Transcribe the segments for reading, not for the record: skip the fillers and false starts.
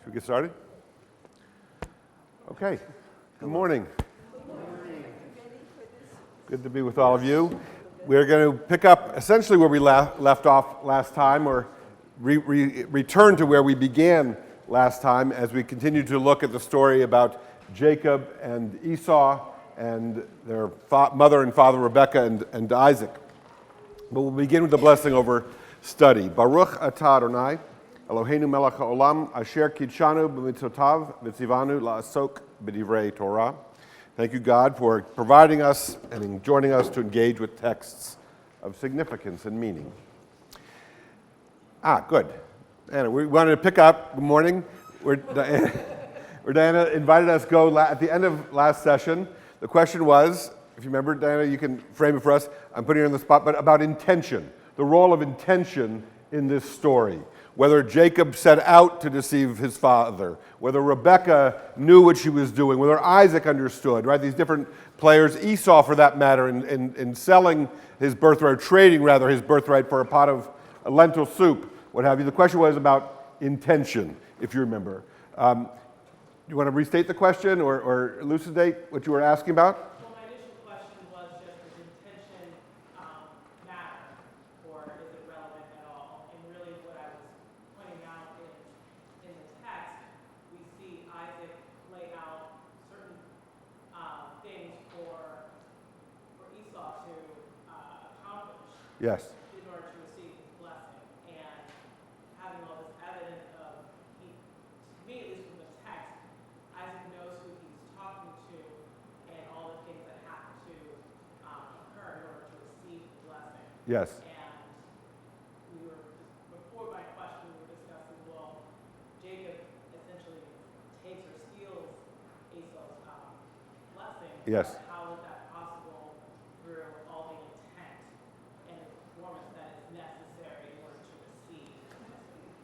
we get started? Okay. Good morning. Good to be with all of you. We're going to pick up essentially where we left off last time, or return to where we began last time as we continue to look at the story about Jacob and Esau and their mother and father Rebekah and Isaac. But we'll begin with the blessing over study. Baruch atah Adonai, Eloheinu melech haolam, asher kidshanu b'mitzvotav v'tzivanu la'asok b'divrei Torah. Thank you, God, for providing us and joining us to engage with texts of significance and meaning. Good. Anna, we wanted to pick up, good morning, where Diana invited us to go at the end of last session. The question was, if you remember, Diana, you can frame it for us. I'm putting it on the spot, but about intention, the role of intention in this story. Whether Jacob set out to deceive his father, whether Rebekah knew what she was doing, whether Isaac understood, right? These different players, Esau for that matter, in selling his birthright, trading rather his birthright for a pot of lentil soup, what have you. The question was about intention, if you remember. You want to restate the question or elucidate what you were asking about? Well, my initial question was just, does intention matter, or is it relevant at all? And really what I was pointing out is, in the text, we see Isaac lay out certain things for Esau to accomplish. Yes. In order to receive his blessing. And having all this evidence of, to me at least from the text, Isaac knows who he's talking to and all the things that have to occur in order to receive the blessing. Yes. And before my question, we were discussing, well, Jacob essentially takes or steals Esau's blessing. Yes. How is that possible through all the intent and the performance that is necessary in order to receive?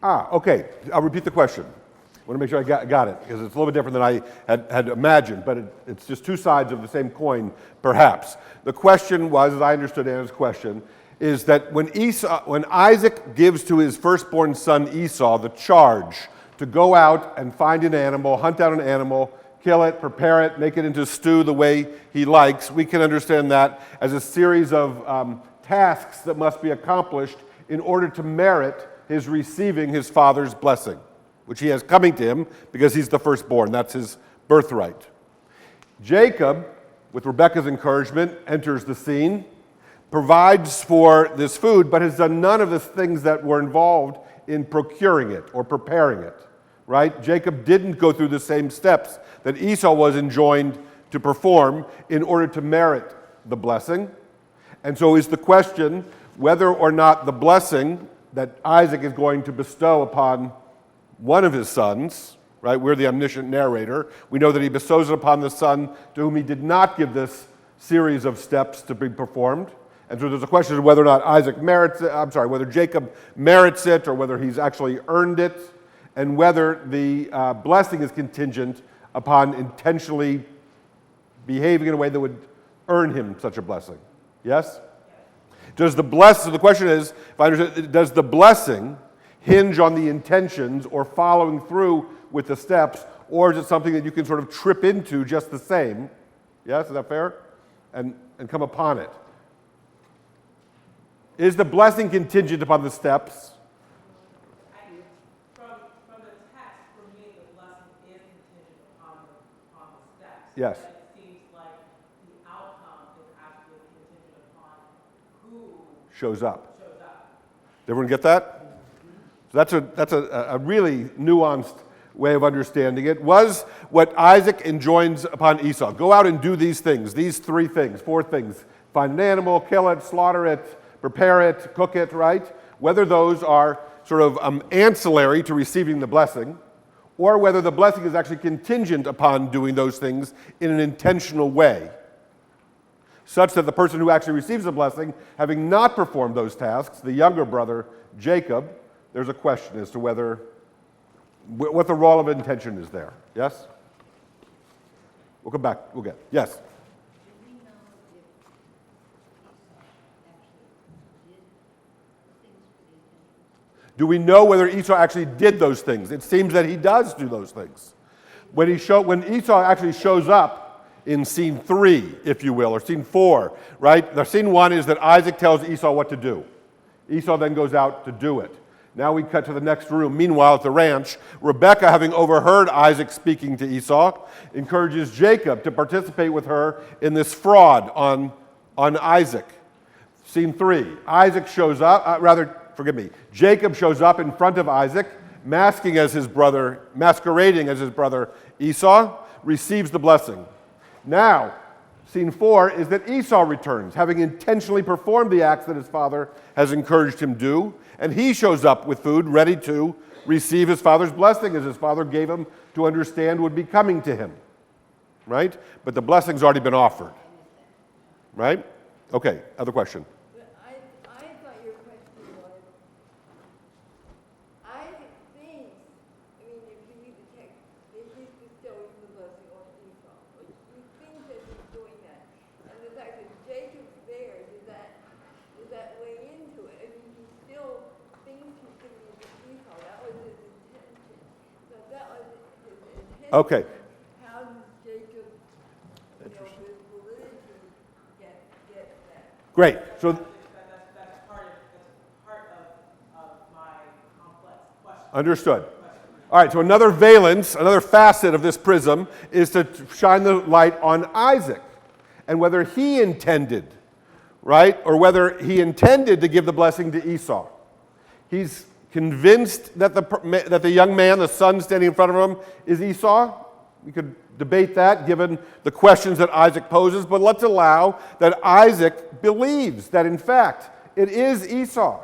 Okay. I'll repeat the question. I want to make sure I got it, because it's a little bit different than I had imagined, but it's just two sides of the same coin, perhaps. The question was, as I understood Anna's question, is that when Isaac gives to his firstborn son Esau the charge to go out and find an animal, hunt out an animal, kill it, prepare it, make it into stew the way he likes, we can understand that as a series of tasks that must be accomplished in order to merit his receiving his father's blessing, which he has coming to him because he's the firstborn. That's his birthright. Jacob, with Rebekah's encouragement, enters the scene, provides for this food, but has done none of the things that were involved in procuring it or preparing it, right? Jacob didn't go through the same steps that Esau was enjoined to perform in order to merit the blessing. And so is the question whether or not the blessing that Isaac is going to bestow upon one of his sons, right? We're the omniscient narrator. We know that he bestows it upon the son to whom he did not give this series of steps to be performed. And so there's a question of whether or not whether Jacob merits it or whether he's actually earned it, and whether the blessing is contingent upon intentionally behaving in a way that would earn him such a blessing. Yes? So the question is, if I understand, does the blessing hinge on the intentions or following through with the steps, or is it something that you can sort of trip into just the same? Yes, is that fair? And come upon it. Is the blessing contingent upon the steps? From the text, for me, the blessing is contingent upon the steps. Yes. But it seems like the outcome is actually contingent upon who Shows up. shows up. Did everyone get that? So that's a really nuanced way of understanding it. Was what Isaac enjoins upon Esau. Go out and do these things, these four things. Find an animal, kill it, slaughter it, prepare it, cook it, right? Whether those are sort of ancillary to receiving the blessing, or whether the blessing is actually contingent upon doing those things in an intentional way, such that the person who actually receives the blessing, having not performed those tasks, the younger brother, Jacob, there's a question as to what the role of intention is there. Yes? We'll come back. We'll get. Yes? Do we know whether Esau actually did those things? It seems that he does do those things. When Esau actually shows up in scene 3, if you will, or scene 4, right? The scene 1 is that Isaac tells Esau what to do. Esau then goes out to do it. Now we cut to the next room. Meanwhile, at the ranch, Rebekah, having overheard Isaac speaking to Esau, encourages Jacob to participate with her in this fraud on Isaac. Scene 3, Isaac shows up, Jacob shows up in front of Isaac, masquerading as his brother Esau, receives the blessing. Now, scene 4 is that Esau returns, having intentionally performed the acts that his father has encouraged him to do, and he shows up with food, ready to receive his father's blessing, as his father gave him to understand would be coming to him. Right? But the blessing's already been offered. Right? Okay, other question. I thought your question was, Isaac thinks, if you read the text, that he's bestowing the blessing on Esau. But he thinks that he's doing that. And the fact that Jacob's there, does that weigh into it? He still thinks he's giving it to Esau. That was his intention. So if that was his intention. Okay. How does Jacob, with validity, get that? Great. So, That's part of my complex question. understood. All right, so another valence, another facet of this prism is to shine the light on Isaac and whether he intended, right, or whether he intended to give the blessing to Esau. He's convinced that the young man, the son standing in front of him, is Esau. We could debate that given the questions that Isaac poses, but let's allow that Isaac believes that, in fact, it is Esau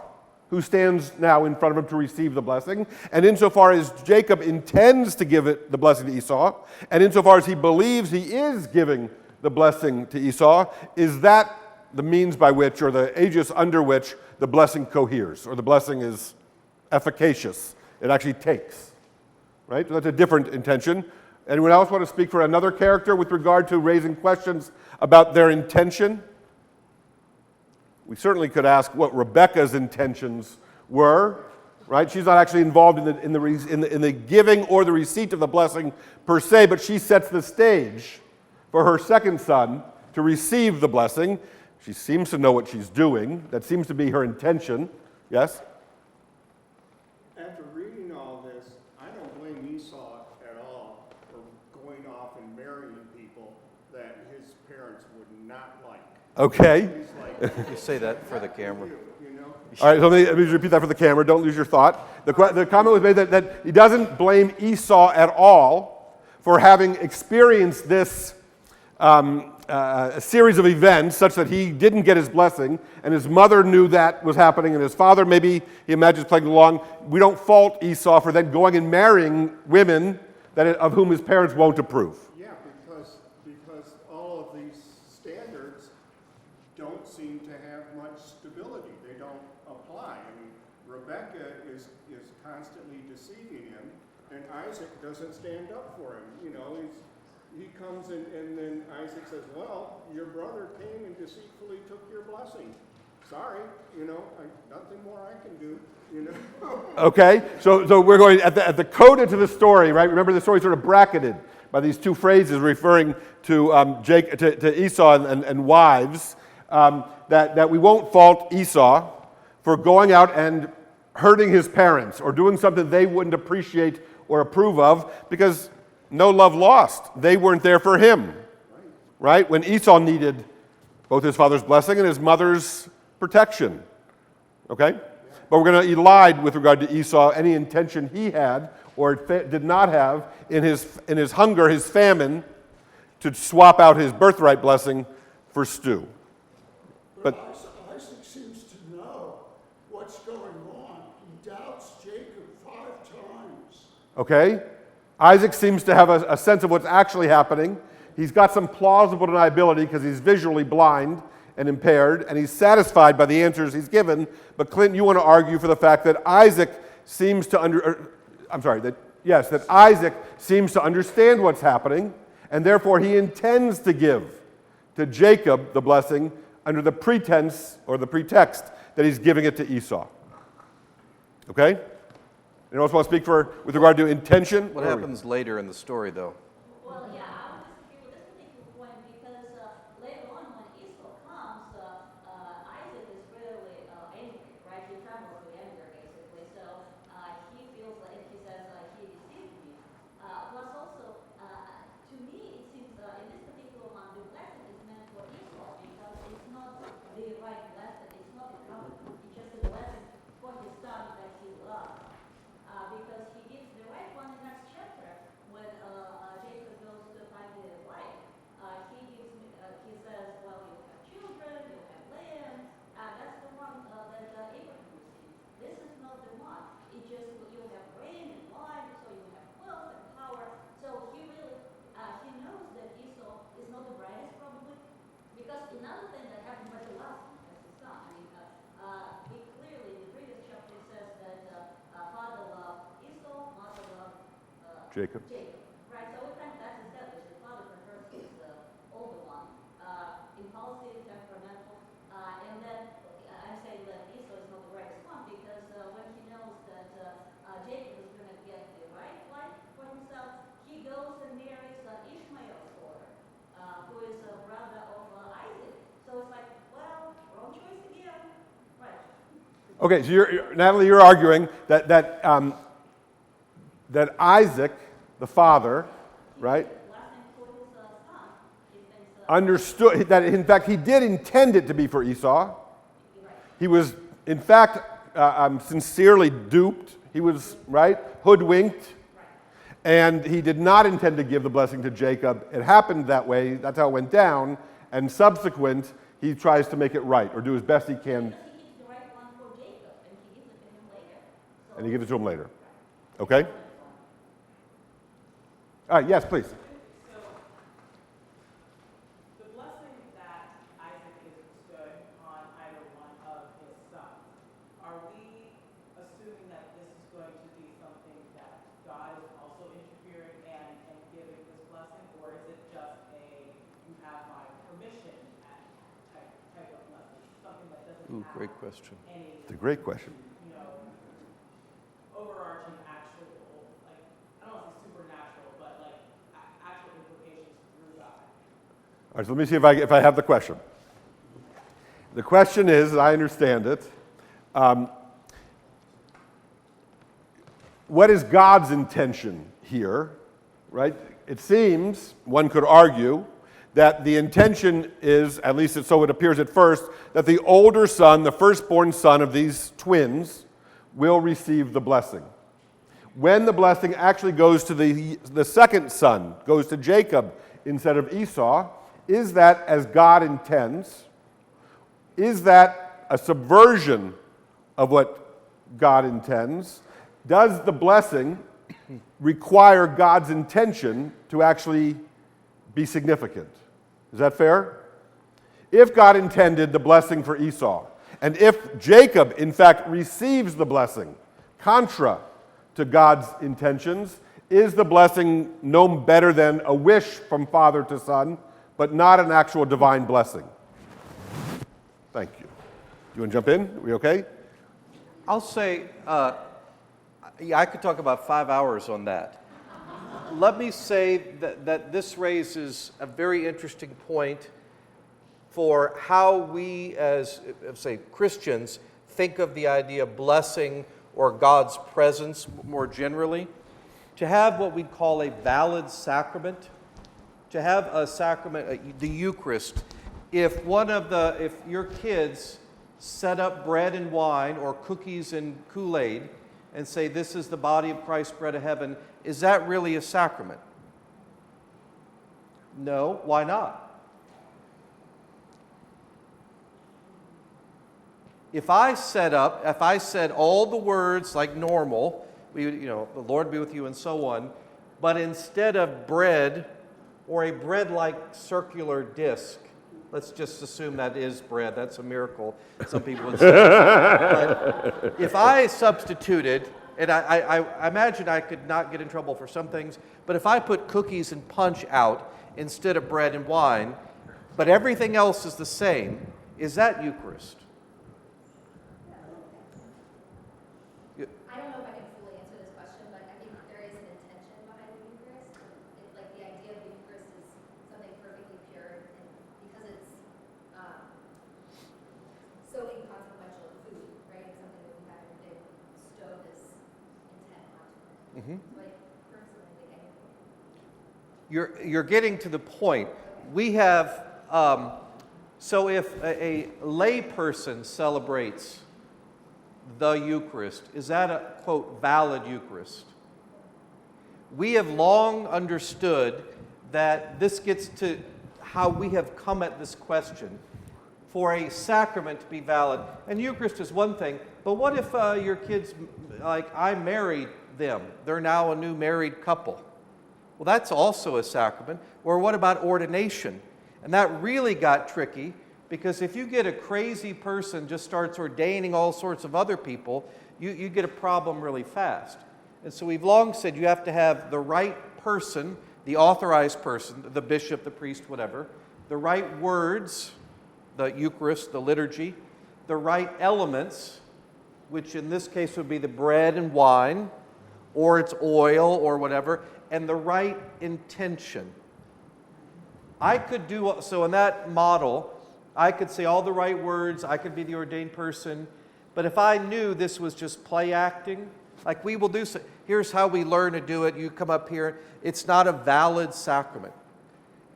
who stands now in front of him to receive the blessing. And insofar as Jacob intends to give the blessing to Esau, and insofar as he believes he is giving the blessing to Esau, is that the means by which, or the aegis under which, the blessing coheres, or the blessing is efficacious. It actually takes. Right? So that's a different intention. Anyone else want to speak for another character with regard to raising questions about their intention? We certainly could ask what Rebekah's intentions were, right? She's not actually involved in the giving or the receipt of the blessing per se, but she sets the stage for her second son to receive the blessing. She seems to know what she's doing. That seems to be her intention. Yes? After reading all this, I don't blame Esau at all for going off and marrying people that his parents would not like. Okay. He's like, You say that for the camera. you know? All right, so let me repeat that for the camera. Don't lose your thought. The comment was made that he doesn't blame Esau at all for having experienced this a series of events such that he didn't get his blessing, and his mother knew that was happening, and his father, maybe he imagines playing along. We don't fault Esau for then going and marrying women of whom his parents won't approve. Yeah, because all of these standards don't seem to have much stability. They don't apply. Rebekah is constantly deceiving him, and Isaac doesn't stand up for him. He comes and then Isaac says, well, your brother came and deceitfully took your blessing. Sorry, nothing more I can do, Okay, so we're going at the coda to the story, right? Remember the story sort of bracketed by these two phrases referring to to Esau and wives. That we won't fault Esau for going out and hurting his parents or doing something they wouldn't appreciate or approve of, because no love lost. They weren't there for him, right? When Esau needed both his father's blessing and his mother's protection, okay? But we're going to elide with regard to Esau any intention he had or did not have in his hunger, his famine, to swap out his birthright blessing for stew. But Isaac seems to know what's going on. He doubts Jacob 5 times. Okay? Isaac seems to have a sense of what's actually happening. He's got some plausible deniability because he's visually blind and impaired, and he's satisfied by the answers he's given. But Clinton, you want to argue for the fact that Isaac seems to that Isaac seems to understand what's happening, and therefore he intends to give to Jacob the blessing under the pretense or the pretext that he's giving it to Esau. Okay? Anyone else want to speak with regard to intention? What happens later in the story, though? Well, yeah, I would disagree with this particular point because later on when Esau comes, Isaac is really angry, right? He trembles with anger, basically. So he feels like, he says, he deceived me. Plus also, to me, it seems in this particular one, the blessing is meant for Esau because it's not the right blessing. It's not the covenant. It's just a blessing for his son that he loves. Because he gives the right one in the next chapter when Jacob goes to find the wife. He says, well, you have children, you have land. That's the one that Abraham received. This is not the one. It just, you have rain and wine, so you have wealth and power. So he really, he knows that Esau is not the brightest probably. Because another thing that happened, but he loves him as his son. I mean, he clearly, in the previous chapter, it says that father loved Esau, mother loved Jacob. Right, so that's established. The father prefers his older one, impulsive, temperamental, and then I'm saying that Esau is not the rightest one because when he knows that Jacob is going to get the right wife for himself, he goes and marries Ishmael's daughter, who is a brother of Isaac. So it's like, well, wrong choice again. Right. Okay, so Natalie, you're arguing that Isaac, the father, right, understood that, in fact, he did intend it to be for Esau. He was, in fact, sincerely duped. He was, right, hoodwinked. And he did not intend to give the blessing to Jacob. It happened that way. That's how it went down. And subsequent, he tries to make it right or do as best he can. And he gives it to him later. Okay? All right, yes, please. So, the blessing that Isaac is bestowing on either one of his sons, are we assuming that this is going to be something that God is also interfering and giving this blessing, or is it just a, you have my permission type of blessing, something that doesn't have Great question. any, It's a great question. you know, overarching actual, like, I don't want to say supernatural, but like actual implications through God. All right, so let me see if I have the question. The question is, as I understand it, what is God's intention here, right? It seems, one could argue, that the intention is, at least so it appears at first, that the older son, the firstborn son of these twins, will receive the blessing. When the blessing actually goes to the second son, goes to Jacob instead of Esau, is that as God intends? Is that a subversion of what God intends? Does the blessing require God's intention to actually be significant? Is that fair? If God intended the blessing for Esau, and if Jacob, in fact, receives the blessing, contra to God's intentions, is the blessing no better than a wish from father to son, but not an actual divine blessing? Thank you. You want to jump in? Are we okay? I'll say, yeah, I could talk about 5 hours on that. Let me say that this raises a very interesting point for how we as, say, Christians think of the idea of blessing or God's presence more generally. To have what we'd call a valid sacrament, to have a sacrament, the Eucharist, if your kids set up bread and wine or cookies and Kool-Aid and say, this is the body of Christ, bread of heaven, is that really a sacrament? No, why not? If I said all the words like normal, the Lord be with you and so on, but instead of bread or a bread-like circular disc, let's just assume that is bread, that's a miracle, some people would say. But if I substituted, and I imagine I could not get in trouble for some things, but if I put cookies and punch out instead of bread and wine, but everything else is the same, is that Eucharist? Like personally, like anything. You're getting to the point. We have, so if a lay person celebrates the Eucharist, is that a, quote, valid Eucharist? We have long understood that this gets to how we have come at this question. For a sacrament to be valid, and Eucharist is one thing, but what if your kids, like I married them, they're now a new married couple? Well, that's also a sacrament. Or what about ordination? And that really got tricky, because if you get a crazy person just starts ordaining all sorts of other people, you get a problem really fast. And so we've long said you have to have the right person, the authorized person, the bishop, the priest, whatever, the right words, the Eucharist, the liturgy, the right elements, which in this case would be the bread and wine, or it's oil or whatever, and the right intention. I could do, so in that model, I could say all the right words, I could be the ordained person, but if I knew this was just play acting, like we will do, so, here's how we learn to do it, you come up here, it's not a valid sacrament.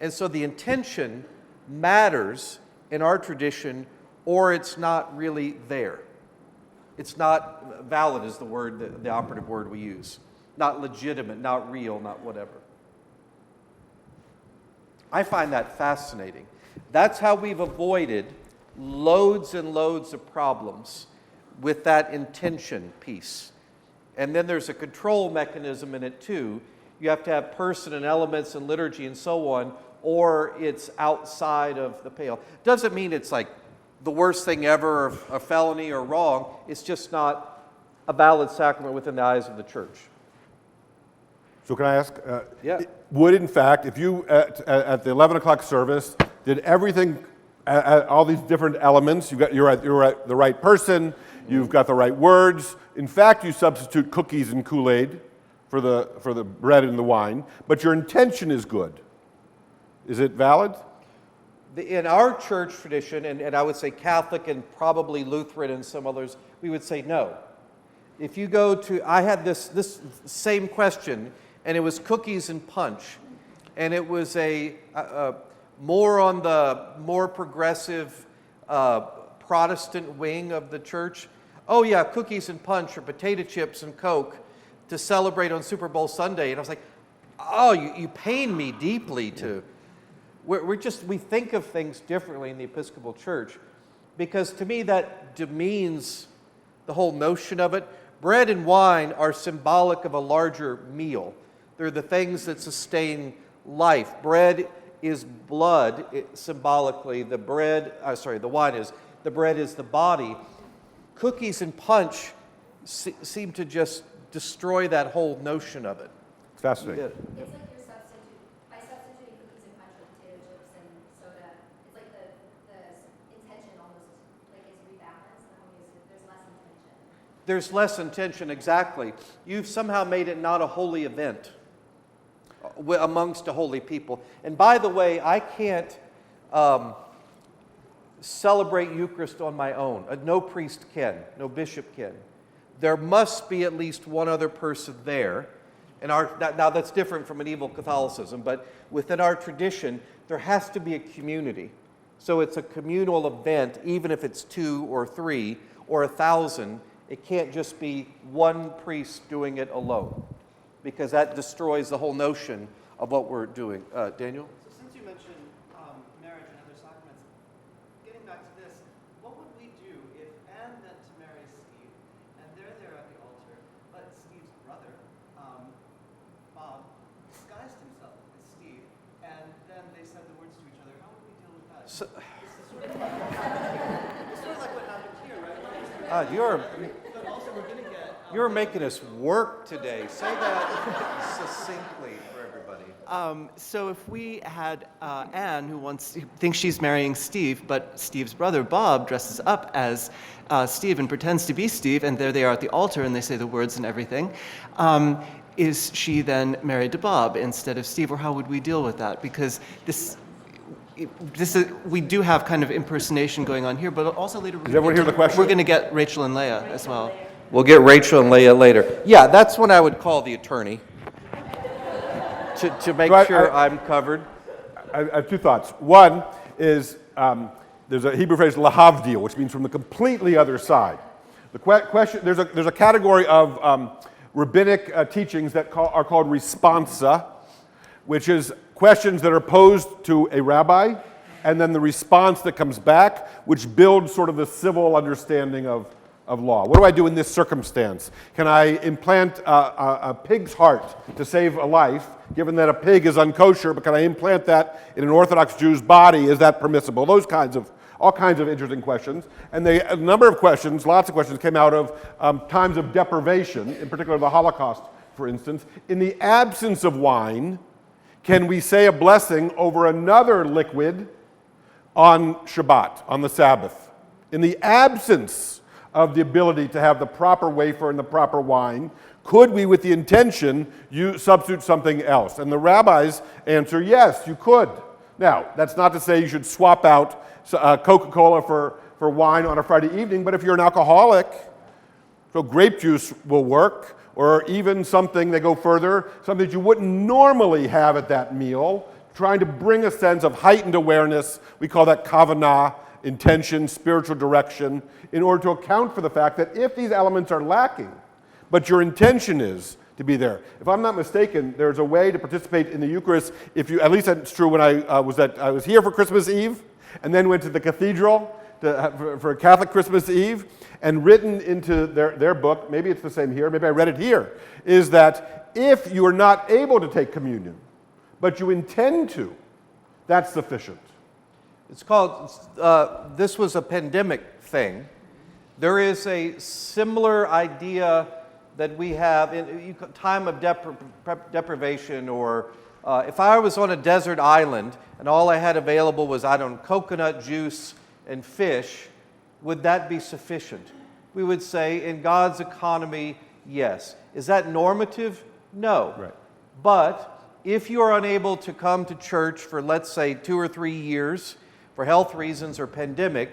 And so the intention matters in our tradition, or it's not really there. It's not valid is the word, the operative word we use. Not legitimate, not real, not whatever. I find that fascinating. That's how we've avoided loads and loads of problems with that intention piece. And then there's a control mechanism in it too. You have to have person and elements and liturgy and so on, or it's outside of the pale. Doesn't mean it's like the worst thing ever, or a felony or wrong. It's just not a valid sacrament within the eyes of the church. So can I ask? Yeah. Would, in fact, if you, at the 11 o'clock service, did everything, all these different elements, you're at the right person, you've got the right words. In fact, you substitute cookies and Kool-Aid for the bread and the wine, but your intention is good. Is it valid? In our church tradition, and I would say Catholic and probably Lutheran and some others, we would say no. If you go to, I had this same question, and it was cookies and punch, and it was a more on the more progressive Protestant wing of the church. Oh yeah, cookies and punch or potato chips and Coke to celebrate on Super Bowl Sunday. And I was like, oh, you pain me deeply to... We think of things differently in the Episcopal Church, because to me that demeans the whole notion of it. Bread and wine are symbolic of a larger meal. They're the things that sustain life. Bread is blood, symbolically. The wine is, the bread is the body. Cookies and punch seem to just destroy that whole notion of it. It's fascinating. It's like you're by substituting cookies and punch with potato chips and soda, it's like the intention almost like is rebalanced. There's less intention. There's less intention, exactly. You've somehow made it not a holy event amongst a holy people. And by the way, I can't celebrate Eucharist on my own. No priest can, no bishop can. There must be at least one other person there. And now that's different from medieval Catholicism, but within our tradition, there has to be a community. So it's a communal event, even if it's 2 or 3 or 1,000. It can't just be one priest doing it alone, because that destroys the whole notion of what we're doing. Daniel? So since you mentioned marriage and other sacraments, getting back to this, what would we do if Anne meant to marry Steve, and they're there at the altar, but Steve's brother, Bob, disguised himself as Steve, and then they said the words to each other? How would we deal with that? This is sort of like what happened here, right? But also we're going to get... You're making us work today. Say that succinctly for everybody. So if we had Anne, who thinks she's marrying Steve, but Steve's brother, Bob, dresses up as Steve and pretends to be Steve, and there they are at the altar, and they say the words and everything, is she then married to Bob instead of Steve, or how would we deal with that? Because we do have kind of impersonation going on here, but also later Does everyone hear the question? we're going to get Rachel and Leah as well. We'll get Rachel and Leah later. Yeah, that's when I would call the attorney to make sure I'm covered. I have two thoughts. One is there's a Hebrew phrase lahavdil, which means from the completely other side. The question there's a category of rabbinic teachings that are called responsa, which is questions that are posed to a rabbi, and then the response that comes back, which builds sort of the civil understanding of law. What do I do in this circumstance? Can I implant a pig's heart to save a life, given that a pig is unkosher, but can I implant that in an Orthodox Jew's body? Is that permissible? All kinds of interesting questions. And a number of questions, lots of questions, came out of times of deprivation, in particular the Holocaust, for instance. In the absence of wine, can we say a blessing over another liquid on Shabbat, on the Sabbath? In the absence of the ability to have the proper wafer and the proper wine, could we, with the intention, substitute something else? And the rabbis answer, yes, you could. Now, that's not to say you should swap out Coca-Cola for wine on a Friday evening, but if you're an alcoholic, so grape juice will work, or even something, they go further, something that you wouldn't normally have at that meal, trying to bring a sense of heightened awareness. We call that kavanah, intention, spiritual direction, in order to account for the fact that if these elements are lacking, but your intention is to be there. If I'm not mistaken, there's a way to participate in the Eucharist, at least that's true when I was here for Christmas Eve, and then went to the cathedral for a Catholic Christmas Eve, and written into their book, maybe it's the same here, maybe I read it here, is that if you are not able to take communion, but you intend to, that's sufficient. It's called, this was a pandemic thing. There is a similar idea that we have in time of deprivation, or if I was on a desert island and all I had available was, coconut juice and fish, would that be sufficient? We would say, in God's economy, yes. Is that normative? No. Right. But if you are unable to come to church for, let's say, 2 or 3 years for health reasons or pandemic,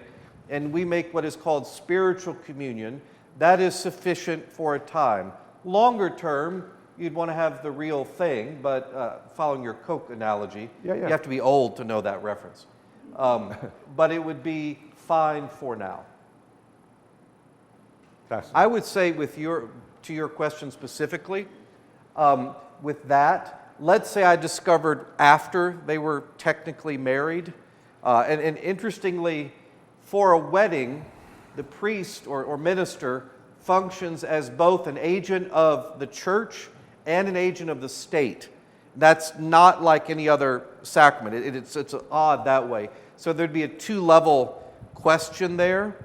and we make what is called spiritual communion, that is sufficient for a time. Longer term, you'd want to have the real thing, but following your Coke analogy, you have to be old to know that reference. But it would be fine for now. I would say to your question specifically, with that, let's say I discovered after they were technically married, and interestingly, for a wedding, the priest or minister functions as both an agent of the church and an agent of the state. That's not like any other sacrament. It's odd that way. So there'd be a 2-level question there.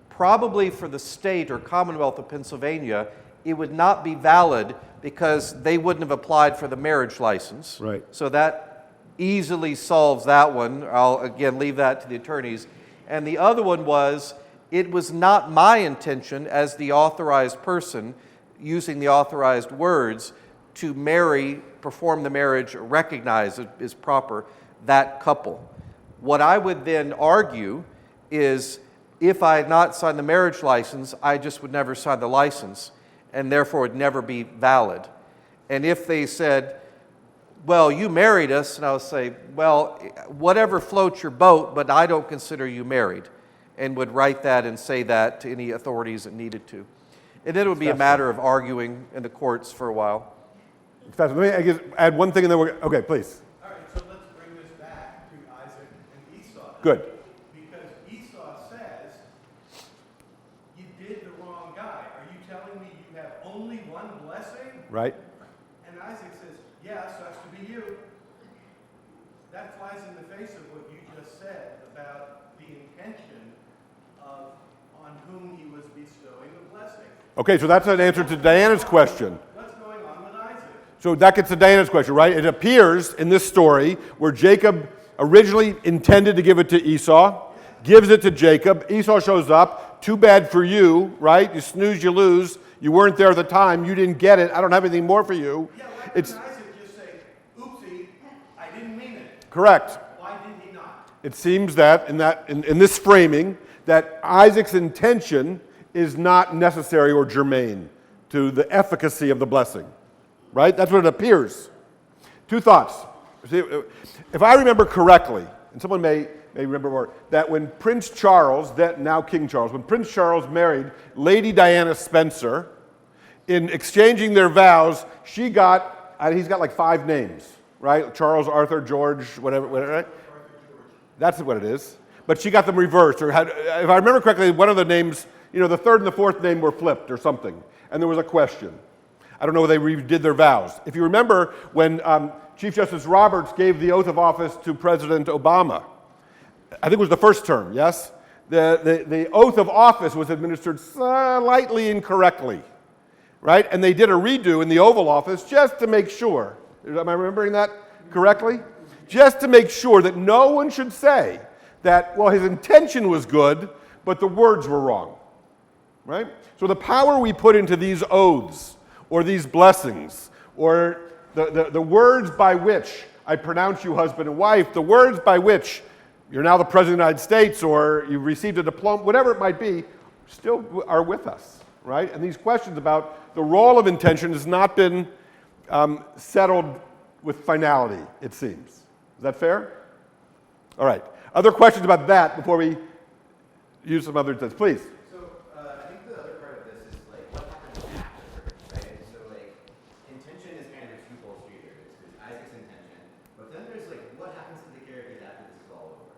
Probably for the state or Commonwealth of Pennsylvania, it would not be valid because they wouldn't have applied for the marriage license. Right. So that easily solves that one. I'll again leave that to the attorneys. And the other one was, it was not my intention as the authorized person, using the authorized words, to perform the marriage, recognize it is proper, that couple. What I would then argue is, if I had not signed the marriage license, I just would never sign the license, and therefore would never be valid. And if they said, well, you married us, and I would say, well, whatever floats your boat, but I don't consider you married, and would write that and say that to any authorities that needed to. And then it would be a matter of arguing in the courts for a while. Let me add one thing and then okay, please. All right, so let's bring this back to Isaac and Esau. Good. Because Esau says, you did the wrong guy. Are you telling me you have only one blessing? Right. And Isaac says, yeah, so that's to be you. That flies in the face of what you just said about the intention of on whom he was bestowing the blessing. Okay, so that's an answer to Diana's question. What's going on with Isaac? So that gets to Diana's question, right? It appears in this story where Jacob originally intended to give it to Esau, gives it to Jacob. Esau shows up. Too bad for you, right? You snooze, you lose. You weren't there at the time. You didn't get it. I don't have anything more for you. Yeah, why didn't Isaac just say, oopsie, I didn't mean it? Correct. Why did he not? It seems that in this framing, that Isaac's intention is not necessary or germane to the efficacy of the blessing, right? That's what it appears. Two thoughts. See, if I remember correctly, and someone may remember more, that when Prince Charles, now King Charles, when Prince Charles married Lady Diana Spencer, in exchanging their vows, he's got like 5 names, right? Charles, Arthur, George, whatever, right? That's what it is. But she got them reversed, or if I remember correctly, one of the names, the third and the fourth name were flipped or something, and there was a question. I don't know if they redid their vows. If you remember, when Chief Justice Roberts gave the oath of office to President Obama, I think it was the first term, yes? The oath of office was administered slightly incorrectly, right? And they did a redo in the Oval Office just to make sure. Am I remembering that correctly? Just to make sure that no one should say that, well, his intention was good, but the words were wrong, right? So the power we put into these oaths or these blessings or the words by which I pronounce you husband and wife, the words by which you're now the President of the United States or you received a diploma, whatever it might be, still are with us, right? And these questions about the role of intention has not been settled with finality, it seems. Is that fair? All right. Other questions about that before we use some other things? Please. So I think the other part of this is like what happens after, right? So like intention is kind of a twofold street here. There's Isaac's intention, but then there's like what happens to the characters after this is all over?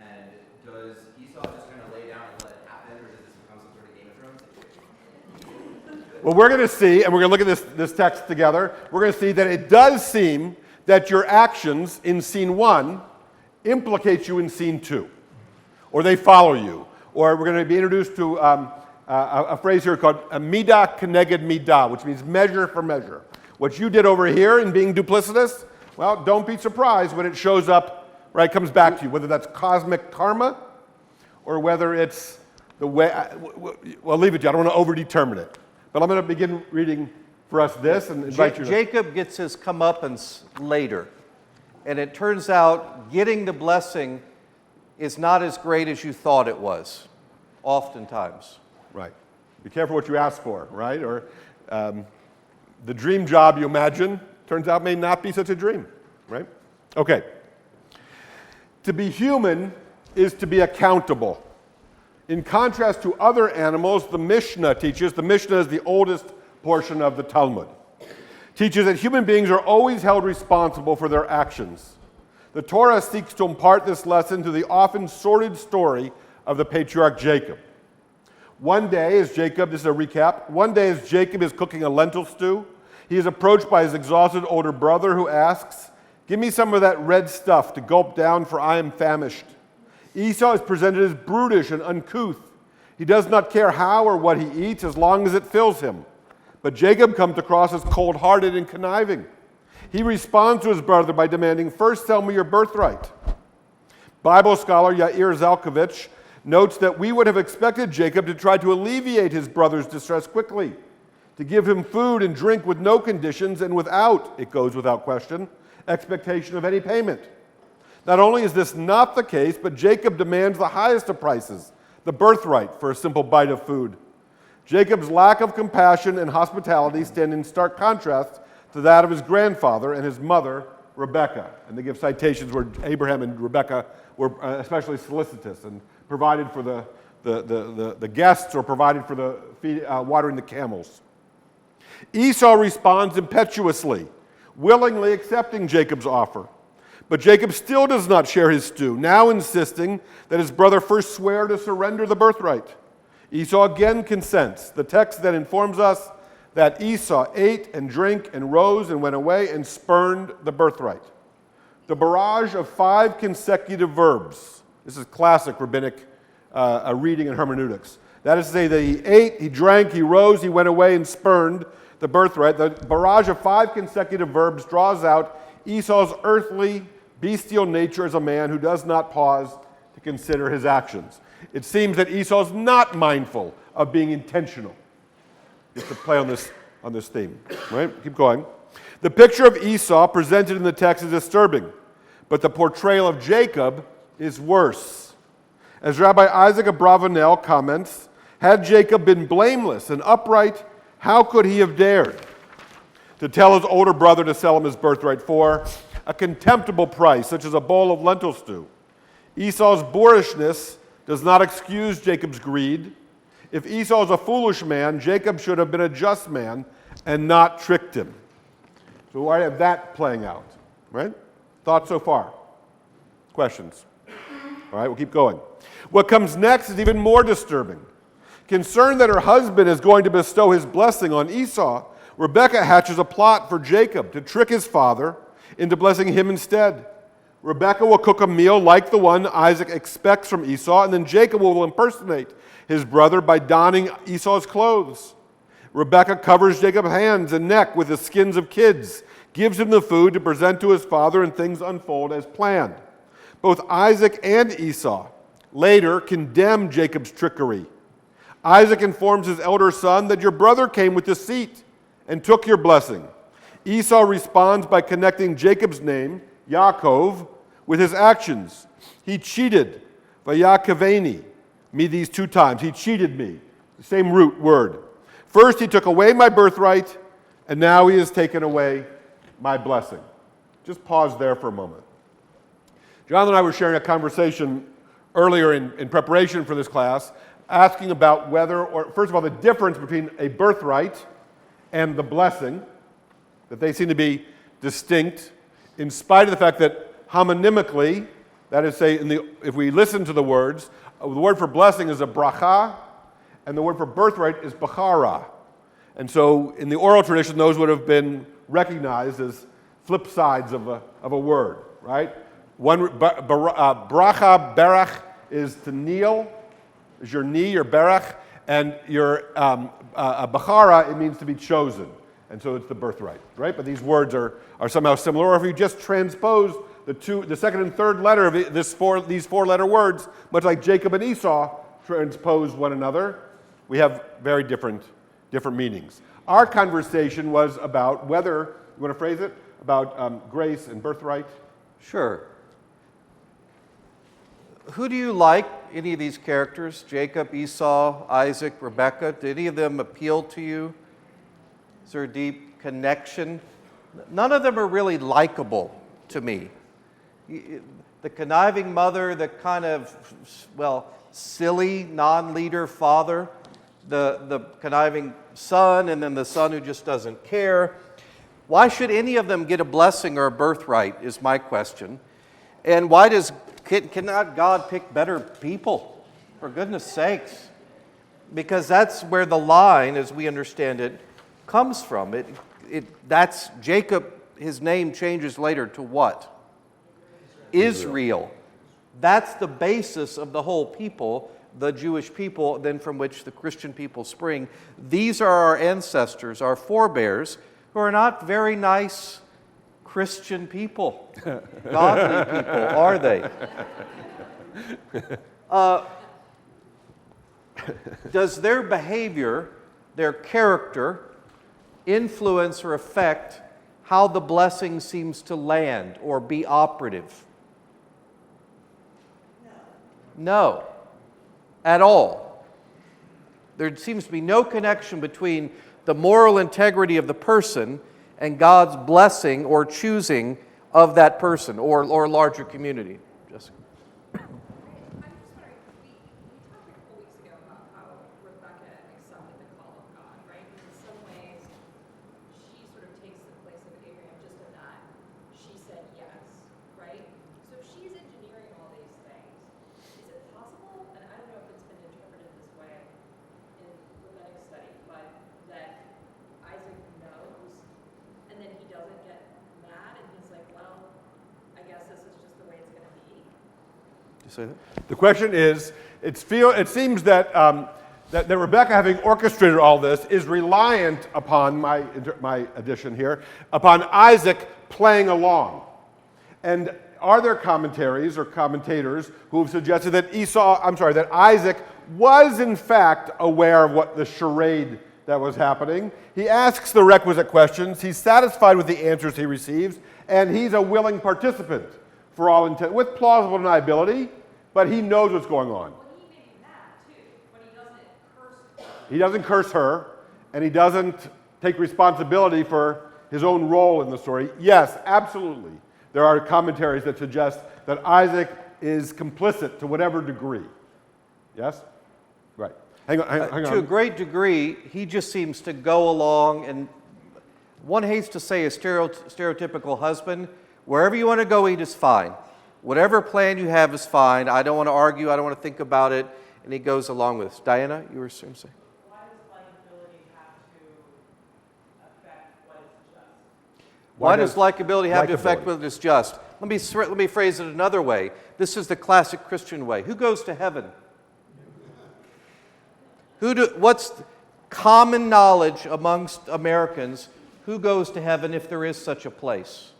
And does Esau just kind of lay down and let it happen, or does this become some sort of Game of Thrones situation? Well, we're going to see, and we're going to look at this text together. We're going to see that it does seem that your actions in scene 1 implicate you in scene 2, or they follow you. Or we're going to be introduced to a phrase here called midah keneged midah, which means measure for measure. What you did over here in being duplicitous, well, don't be surprised when it shows up, right, comes back to you, whether that's cosmic karma or whether it's the way, well, leave it to you. I don't want to over-determine it. But I'm going to begin reading for us this and invite you to... Jacob gets his comeuppance later. And it turns out getting the blessing is not as great as you thought it was, oftentimes. Right. Be careful what you ask for, right? Or the dream job you imagine turns out may not be such a dream, right? Okay. To be human is to be accountable. In contrast to other animals, the Mishnah teaches, the Mishnah is the oldest portion of the Talmud, teaches that human beings are always held responsible for their actions. The Torah seeks to impart this lesson to the often sordid story of the patriarch Jacob. One day as Jacob, this is a recap, one day as Jacob is cooking a lentil stew, he is approached by his exhausted older brother who asks, "Give me some of that red stuff to gulp down, for I am famished." Esau is presented as brutish and uncouth. He does not care how or what he eats as long as it fills him. But Jacob comes across as cold-hearted and conniving. He responds to his brother by demanding, "First tell me your birthright." Bible scholar Yair Zalkovich notes that we would have expected Jacob to try to alleviate his brother's distress quickly, to give him food and drink with no conditions and without, it goes without question, expectation of any payment. Not only is this not the case, but Jacob demands the highest of prices, the birthright for a simple bite of food. Jacob's lack of compassion and hospitality stand in stark contrast to that of his grandfather and his mother, Rebekah. And they give citations where Abraham and Rebekah were especially solicitous and provided for the guests or provided for the watering the camels. Esau responds impetuously, willingly accepting Jacob's offer. But Jacob still does not share his stew, now insisting that his brother first swear to surrender the birthright. Esau again consents. The text then informs us that Esau ate and drank and rose and went away and spurned the birthright. The barrage of 5 consecutive verbs. This is classic rabbinic reading and hermeneutics. That is to say that he ate, he drank, he rose, he went away and spurned the birthright. The barrage of 5 consecutive verbs draws out Esau's earthly, bestial nature as a man who does not pause to consider his actions. It seems that Esau's not mindful of being intentional. Just to play on this theme, right? Keep going. The picture of Esau presented in the text is disturbing, but the portrayal of Jacob is worse. As Rabbi Isaac of Bravanel comments, Had Jacob been blameless and upright, how could he have dared to tell his older brother to sell him his birthright for a contemptible price, such as a bowl of lentil stew? Esau's boorishness does not excuse Jacob's greed. If Esau is a foolish man, Jacob should have been a just man and not tricked him. So I have that playing out, right? Thoughts so far? Questions? All right, we'll keep going. What comes next is even more disturbing. Concerned that her husband is going to bestow his blessing on Esau, Rebekah hatches a plot for Jacob to trick his father into blessing him instead. Rebekah will cook a meal like the one Isaac expects from Esau, and then Jacob will impersonate his brother by donning Esau's clothes. Rebekah covers Jacob's hands and neck with the skins of kids, gives him the food to present to his father, and things unfold as planned. Both Isaac and Esau later condemn Jacob's trickery. Isaac informs his elder son that your brother came with deceit and took your blessing. Esau responds by connecting Jacob's name, Yaakov, with his actions. He cheated, vayakaveni, me these 2 times. He cheated me, the same root word. First he took away my birthright, and now he has taken away my blessing. Just pause there for a moment. Jonathan and I were sharing a conversation earlier in preparation for this class, asking about whether, or first of all, the difference between a birthright and the blessing, that they seem to be distinct, in spite of the fact that homonymically, that is, say, if we listen to the words, the word for blessing is a bracha, and the word for birthright is bachara. And so in the oral tradition, those would have been recognized as flip sides of a word, right? One bracha, berach, is to kneel, is your knee, your berach, and your bachara, it means to be chosen. And so it's the birthright, right? But these words are somehow similar. Or if you just transpose the second and third letter of these 4-letter words, much like Jacob and Esau transpose one another, we have very different meanings. Our conversation was about whether, you want to phrase it, about grace and birthright? Sure. Who do you like, any of these characters? Jacob, Esau, Isaac, Rebekah? Did any of them appeal to you? Is there a deep connection? None of them are really likable to me. The conniving mother, the kind of, silly, non-leader father, the conniving son, and then the son who just doesn't care. Why should any of them get a blessing or a birthright is my question. And why cannot God pick better people? For goodness sakes. Because that's where the line, as we understand it, comes from. That's Jacob, his name changes later to what? Israel. That's the basis of the whole people, the Jewish people, then from which the Christian people spring. These are our ancestors, our forebears, who are not very nice Christian people, godly people, are they? Does their behavior, their character, influence or affect how the blessing seems to land or be operative? No, at all. There seems to be no connection between the moral integrity of the person and God's blessing or choosing of that person or larger community. Jessica. I'm just wondering, we talked a couple weeks ago about how Rebekah accepted the call of God, right? In some ways, she sort of takes the place of Abraham just in that she said yes, right? So if she's engineering all these things, is it possible, and I don't know if it's been interpreted this way in rabbinic study, but that Isaac knows, and then he doesn't get mad, and he's like, well, I guess this is just the way it's going to be? Did you say that? The question is, it seems that that Rebekah, having orchestrated all this, is reliant upon, my addition here, upon Isaac playing along. And are there commentaries or commentators who have suggested that that Isaac was in fact aware of what the charade that was happening? He asks the requisite questions, he's satisfied with the answers he receives, and he's a willing participant for all intent, with plausible deniability, but he knows what's going on. Well, he may be mad too, but he doesn't curse He doesn't curse her, and he doesn't take responsibility for his own role in the story. Yes, absolutely. There are commentaries that suggest that Isaac is complicit to whatever degree. Yes? Right. Hang on. To a great degree, he just seems to go along, and one hates to say a stereotypical husband. Wherever you want to go eat is fine. Whatever plan you have is fine. I don't want to argue. I don't want to think about it. And he goes along with it. Diana, you were saying? Why does likability have to affect what is just? Why does likability have to affect what is just? Let me phrase it another way. This is the classic Christian way. Who goes to heaven? What's common knowledge amongst Americans? Who goes to heaven if there is such a place?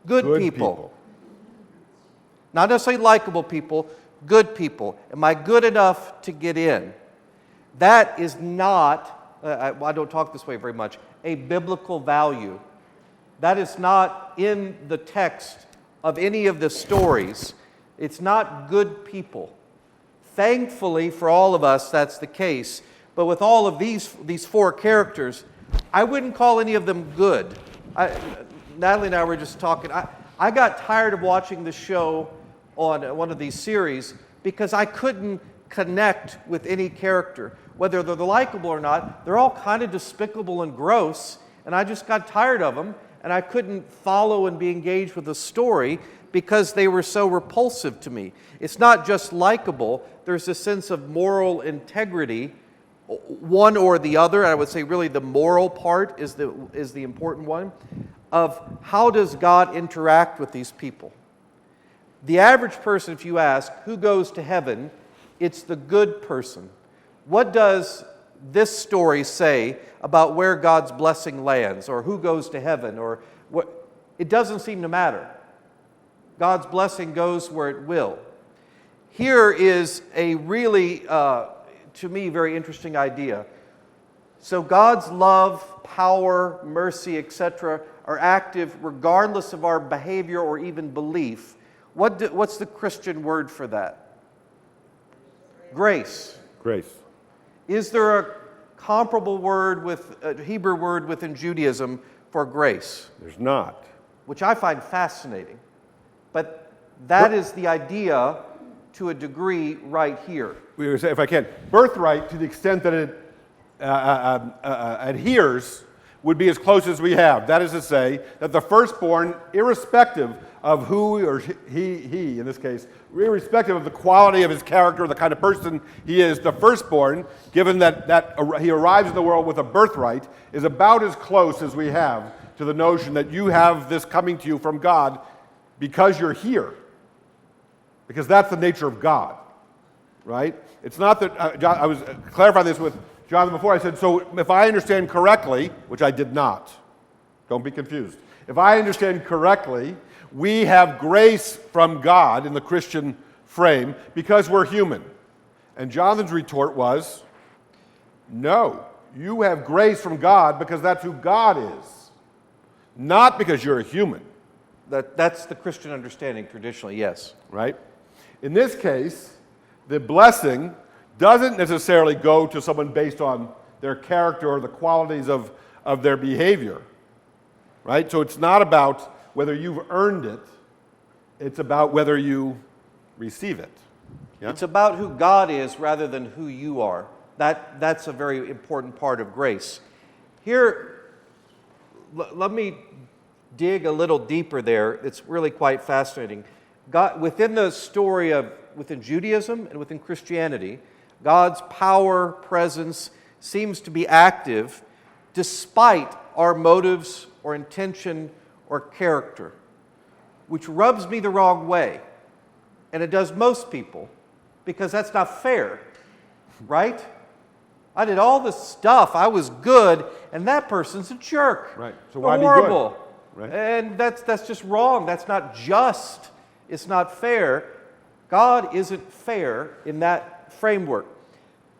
Good people. Not necessarily likable people, good people. Am I good enough to get in? That is not, I don't talk this way very much, a biblical value. That is not in the text of any of the stories. It's not good people. Thankfully, for all of us, that's the case. But with all of these four characters, I wouldn't call any of them good. Natalie and I were just talking. I got tired of watching the show on one of these series because I couldn't connect with any character. Whether they're likable or not, they're all kind of despicable and gross, and I just got tired of them, and I couldn't follow and be engaged with the story because they were so repulsive to me. It's not just likable, there's a sense of moral integrity, one or the other. I would say really the moral part is the important one, of how does God interact with these people. The average person, if you ask, who goes to heaven, it's the good person. What does this story say about where God's blessing lands, or who goes to heaven, or what? It doesn't seem to matter. God's blessing goes where it will. Here is a really, to me, very interesting idea. So God's love, power, mercy, etc., are active regardless of our behavior or even belief. What's the Christian word for that? Grace. Grace. Is there a comparable word with a Hebrew word within Judaism for grace? There's not. Which I find fascinating. But that is the idea to a degree right here. We would say, if I can, birthright, to the extent that it adheres, would be as close as we have. That is to say, that the firstborn, irrespective of who or he in this case, irrespective of the quality of his character, the kind of person he is, the firstborn, given that he arrives in the world with a birthright, is about as close as we have to the notion that you have this coming to you from God because you're here. Because that's the nature of God, right? It's not that, I was clarifying this with Jonathan before. I said, so if I understand correctly, which I did not, don't be confused. If I understand correctly, we have grace from God in the Christian frame because we're human. And Jonathan's retort was, no, you have grace from God because that's who God is, not because you're a human. That's the Christian understanding traditionally, yes. Right? In this case, the blessing doesn't necessarily go to someone based on their character or the qualities of their behavior. Right? So it's not about whether you've earned it, it's about whether you receive it. Yeah? It's about who God is rather than who you are. That's a very important part of grace. Here, let me dig a little deeper there. It's really quite fascinating. God, within the story within Judaism and within Christianity, God's power, presence seems to be active despite our motives or intention or character, which rubs me the wrong way. And it does most people, because that's not fair, right? I did all this stuff, I was good, and that person's a jerk. Right. So why horrible. be good? Right. And that's just wrong. That's not just. It's not fair. God isn't fair in that framework.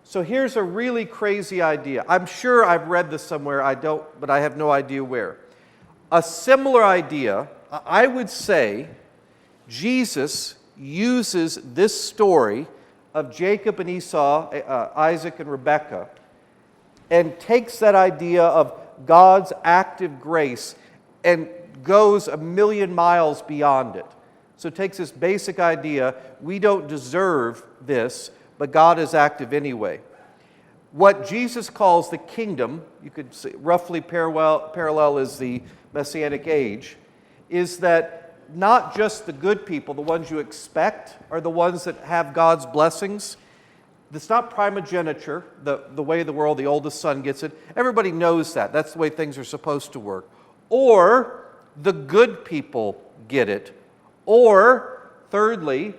So here's a really crazy idea. I'm sure I've read this somewhere. I don't, but I have no idea where. A similar idea, I would say, Jesus uses this story of Jacob and Esau, Isaac and Rebekah, and takes that idea of God's active grace and goes a million miles beyond it. So it takes this basic idea, we don't deserve this, but God is active anyway. What Jesus calls the kingdom, you could say roughly parallel is the Messianic age, is that not just the good people, the ones you expect, are the ones that have God's blessings. It's not primogeniture, the way the world, the oldest son gets it. Everybody knows that. That's the way things are supposed to work. Or the good people get it. Or, thirdly,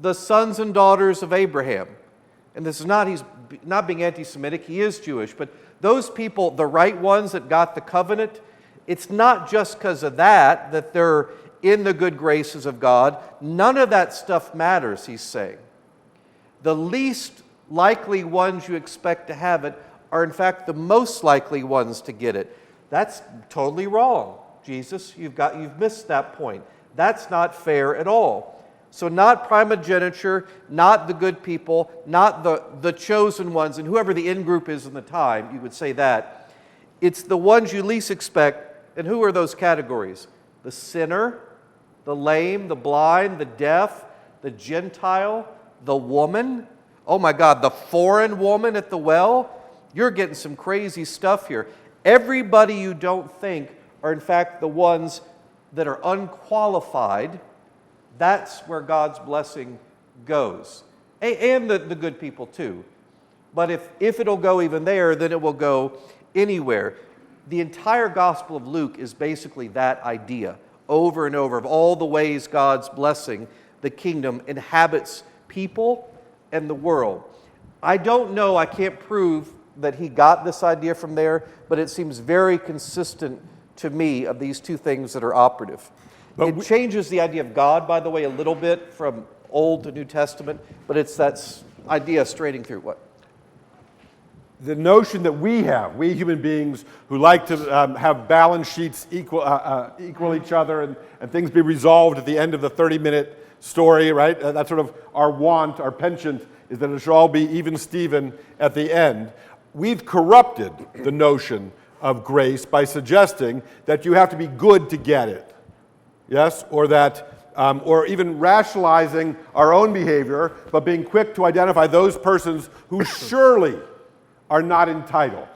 the sons and daughters of Abraham. And this is not, he's not being anti-Semitic, he is Jewish, but those people, the right ones that got the covenant, it's not just because of that they're in the good graces of God. None of that stuff matters, he's saying. The least likely ones you expect to have it are in fact the most likely ones to get it. That's totally wrong, Jesus. You've missed that point. That's not fair at all. So not primogeniture, not the good people, not the chosen ones, and whoever the in-group is in the time, you would say that. It's the ones you least expect, and who are those categories? The sinner, the lame, the blind, the deaf, the Gentile, the woman. Oh my God, the foreign woman at the well. You're getting some crazy stuff here. Everybody you don't think are in fact the ones that are unqualified. That's where God's blessing goes. And the good people too. But if it'll go even there, then it will go anywhere. The entire Gospel of Luke is basically that idea, over and over, of all the ways God's blessing, the kingdom, inhabits people and the world. I don't know, I can't prove that he got this idea from there, but it seems very consistent to me of these two things that are operative. It changes the idea of God, by the way, a little bit from Old to New Testament, but it's that idea straighting through what? The notion that we human beings who like to have balance sheets equal each other and things be resolved at the end of the 30-minute story, right? That's sort of our want, our penchant, is that it should all be even Steven at the end. We've corrupted the notion of grace by suggesting that you have to be good to get it. Yes, or that, or even rationalizing our own behavior, but being quick to identify those persons who surely are not entitled,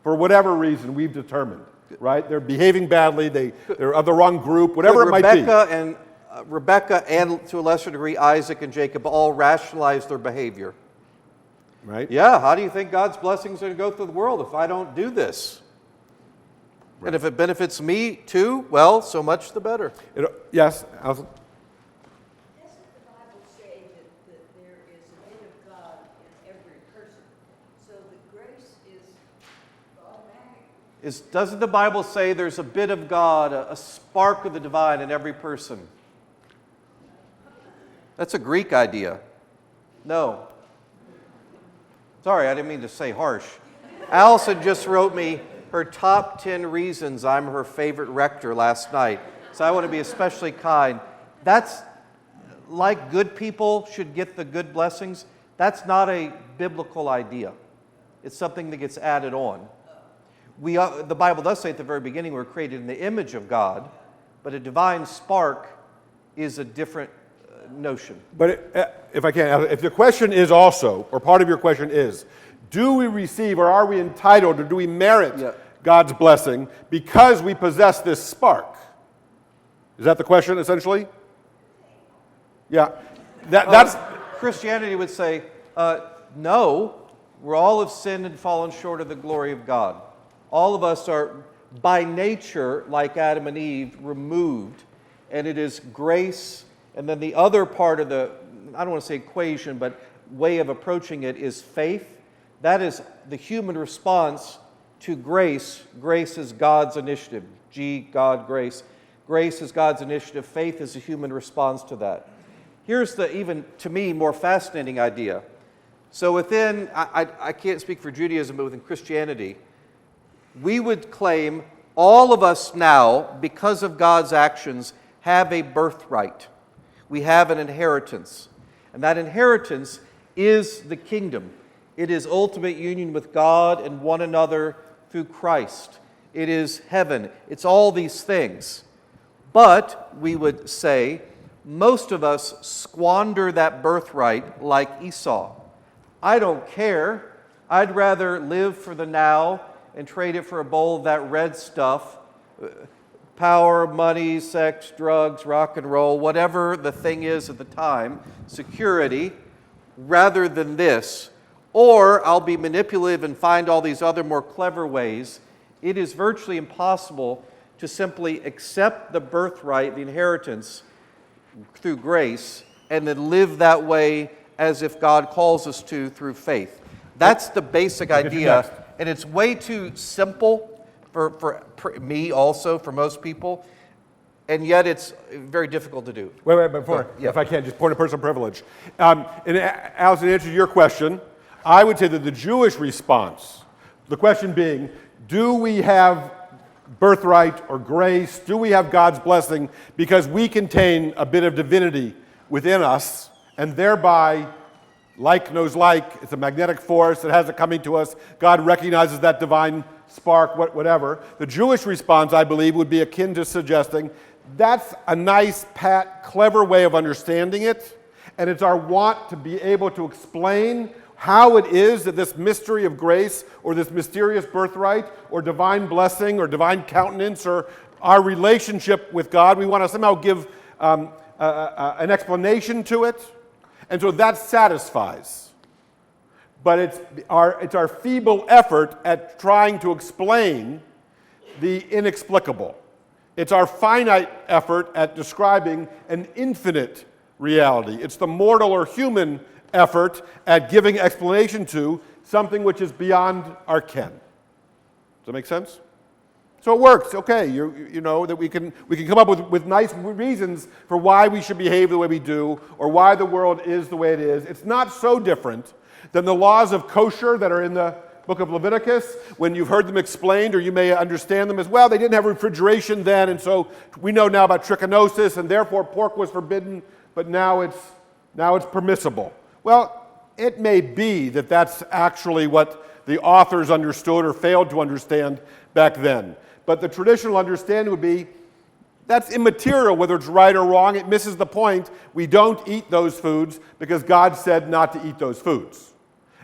for whatever reason we've determined, right? They're behaving badly, they're of the wrong group, whatever it might be. Rebekah and to a lesser degree Isaac and Jacob all rationalized their behavior. Right? Yeah, how do you think God's blessings are going to go through the world if I don't do this? Right. And if it benefits me too, well, so much the better. Yes, Alison? Doesn't the Bible say that there is a bit of God in every person? So the grace is automatic. Doesn't the Bible say there's a bit of God, a spark of the divine in every person? That's a Greek idea. No. Sorry, I didn't mean to say harsh. Allison just wrote me her top 10 reasons I'm her favorite rector last night. So I want to be especially kind. That's like good people should get the good blessings. That's not a biblical idea. It's something that gets added on. The Bible does say at the very beginning we're created in the image of God, but a divine spark is a different notion. But if I can, if the question is also, or part of your question is, do we receive or are we entitled or do we merit God's blessing because we possess this spark? Is that the question essentially? Yeah. That's Christianity would say, no, we all have sinned and fallen short of the glory of God. All of us are by nature, like Adam and Eve, removed, and it is grace. And then the other part of the, I don't want to say equation, but way of approaching it is faith. That is the human response to grace. Grace is God's initiative. God, grace. Grace is God's initiative. Faith is a human response to that. Here's the, even to me, more fascinating idea. So within, I can't speak for Judaism, but within Christianity, we would claim all of us now, because of God's actions, have a birthright. We have an inheritance. And that inheritance is the kingdom. It is ultimate union with God and one another through Christ. It is heaven. It's all these things. But, we would say, most of us squander that birthright like Esau. I don't care. I'd rather live for the now and trade it for a bowl of that red stuff, power, money, sex, drugs, rock and roll, whatever the thing is at the time, security, rather than this. Or I'll be manipulative and find all these other more clever ways. It is virtually impossible to simply accept the birthright, the inheritance, through grace, and then live that way as if God calls us to through faith. That's the basic idea, and it's way too simple for me also, for most people, and yet it's very difficult to do. Wait, before, if I can, just point of personal privilege. And Allison, in answer to your question, I would say that the Jewish response, the question being, do we have birthright or grace? Do we have God's blessing because we contain a bit of divinity within us, and thereby, like knows like, it's a magnetic force that has it coming to us. God recognizes that divine spark, whatever. The Jewish response, I believe, would be akin to suggesting that's a nice, pat, clever way of understanding it, and it's our want to be able to explain how it is that this mystery of grace or this mysterious birthright or divine blessing or divine countenance or our relationship with God, we want to somehow give an explanation to it. And so that satisfies. But it's our feeble effort at trying to explain the inexplicable. It's our finite effort at describing an infinite reality. It's the mortal or human effort at giving explanation to something which is beyond our ken. Does that make sense? So it works. Okay, you know that we can come up with nice reasons for why we should behave the way we do or why the world is the way it is. It's not so different than the laws of kosher that are in the book of Leviticus, when you've heard them explained, or you may understand them as, well, they didn't have refrigeration then, and so we know now about trichinosis, and therefore pork was forbidden, but now it's permissible. Well, it may be that that's actually what the authors understood or failed to understand back then. But the traditional understanding would be that's immaterial whether it's right or wrong. It misses the point. We don't eat those foods because God said not to eat those foods.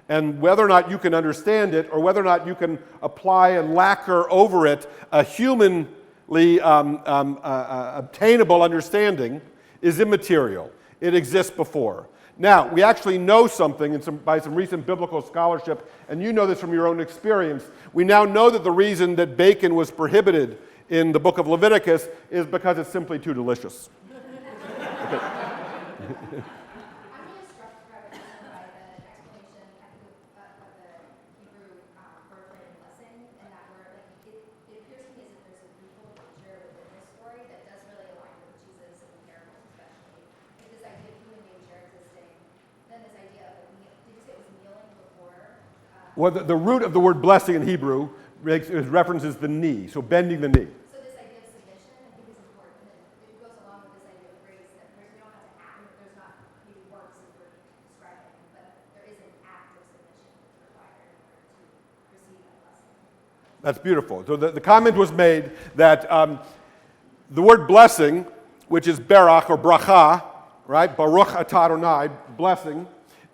And whether or not you can understand it or whether or not you can apply and lacquer over it a humanly obtainable understanding is immaterial. It exists before. Now, we actually know something by some recent biblical scholarship, and you know this from your own experience. We now know that the reason that bacon was prohibited in the book of Leviticus is because it's simply too delicious. Okay. I'm really struck by the explanation of the Hebrew birthright and blessing, and that word, it appears to me as if there's a beautiful picture within this story that does really align with Jesus and the parables especially. Like this idea of human nature existing, then this idea of, did you say it was kneeling before? Well, the root of the word blessing in Hebrew references the knee, so bending the knee. So this idea of submission, I think, is important, and it goes along with this idea of grace, that we don't have to act, there's not maybe works as we're describing, but there is an act of submission that's required in order to receive that blessing. That's beautiful. So the comment was made that the word blessing, which is berach or bracha, right? Baruch atah Adonai, blessing,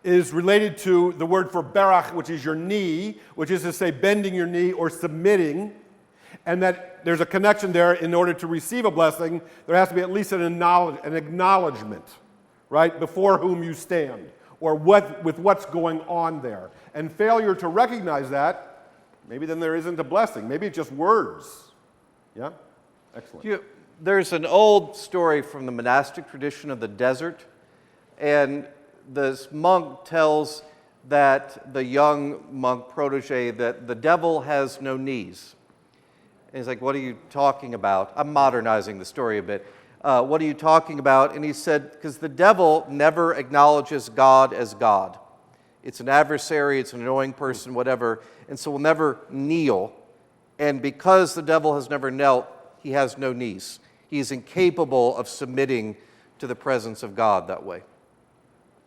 is related to the word for berach, which is your knee, which is to say bending your knee or submitting, and that there's a connection there. In order to receive a blessing, there has to be at least an acknowledgement, right, before whom you stand, or with what's going on there. And failure to recognize that, maybe then there isn't a blessing. Maybe it's just words. Yeah? Excellent. There's an old story from the monastic tradition of the desert, and this monk tells that the young monk protege that the devil has no knees. And he's like, what are you talking about? I'm modernizing the story a bit. What are you talking about? And he said, because the devil never acknowledges God as God. It's an adversary, it's an annoying person, whatever, and so will never kneel. And because the devil has never knelt, he has no knees. He is incapable of submitting to the presence of God that way.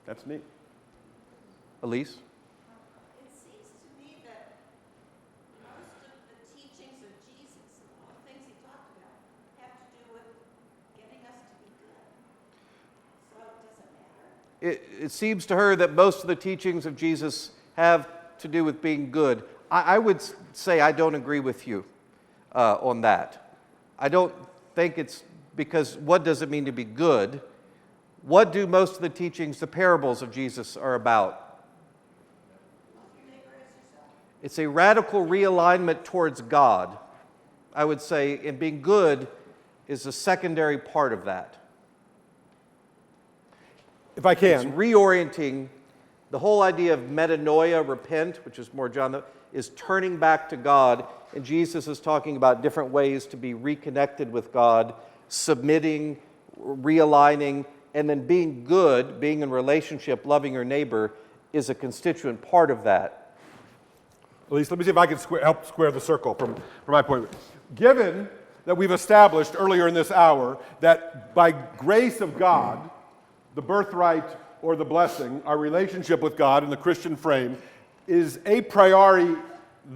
That's neat. Elise? It seems to me that most of the teachings of Jesus and all the things he talked about have to do with getting us to be good. So does it matter? It seems to her that most of the teachings of Jesus have to do with being good. I would say I don't agree with you on that. I don't think it's because what does it mean to be good? What do most of the teachings, the parables of Jesus, are about? It's a radical realignment towards God. I would say, and being good is a secondary part of that. If I can. It's reorienting. The whole idea of metanoia, repent, which is more John, is turning back to God. And Jesus is talking about different ways to be reconnected with God, submitting, realigning, and then being good, being in relationship, loving your neighbor, is a constituent part of that. At least let me see if I can help square the circle from my point of view. Given that we've established earlier in this hour that by grace of God, the birthright or the blessing, our relationship with God in the Christian frame, is a priori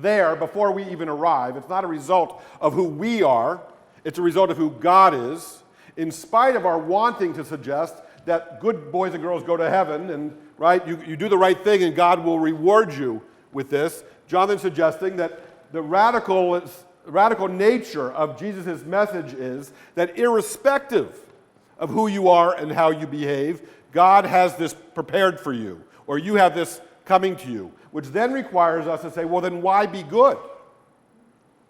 there before we even arrive. It's not a result of who we are, it's a result of who God is. In spite of our wanting to suggest that good boys and girls go to heaven and right, you do the right thing and God will reward you with this, Jonathan's suggesting that the radical nature of Jesus' message is that irrespective of who you are and how you behave, God has this prepared for you, or you have this coming to you, which then requires us to say, well, then why be good?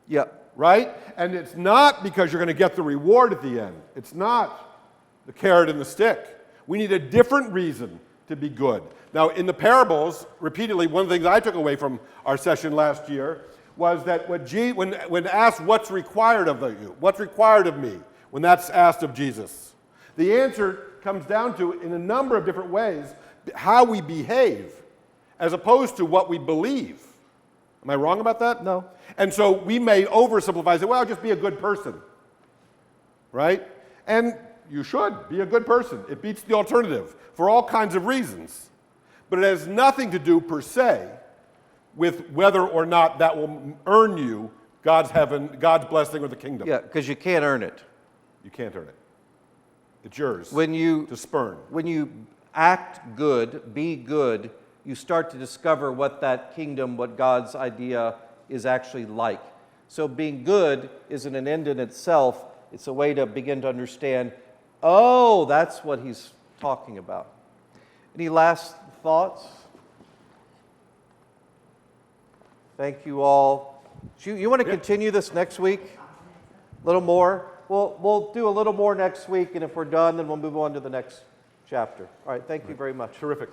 Yep. Right? And it's not because you're going to get the reward at the end. It's not the carrot and the stick. We need a different reason to be good. Now, in the parables, repeatedly, one of the things I took away from our session last year was that when asked what's required of you, what's required of me, when that's asked of Jesus, the answer comes down to, in a number of different ways, how we behave as opposed to what we believe. Am I wrong about that? No. And so we may oversimplify and say, well, just be a good person, right? And you should be a good person. It beats the alternative for all kinds of reasons. But it has nothing to do, per se, with whether or not that will earn you God's heaven, God's blessing, or the kingdom. Yeah, because you can't earn it. You can't earn it. It's yours to spurn. When you act good, be good, you start to discover what that kingdom, what God's idea is actually like. So being good isn't an end in itself. It's a way to begin to understand, oh, that's what he's talking about. Any last thoughts? Thank you all. You want to continue this next week? A little more? We'll do a little more next week, and if we're done, then we'll move on to the next chapter. All right, thank you very much. Terrific.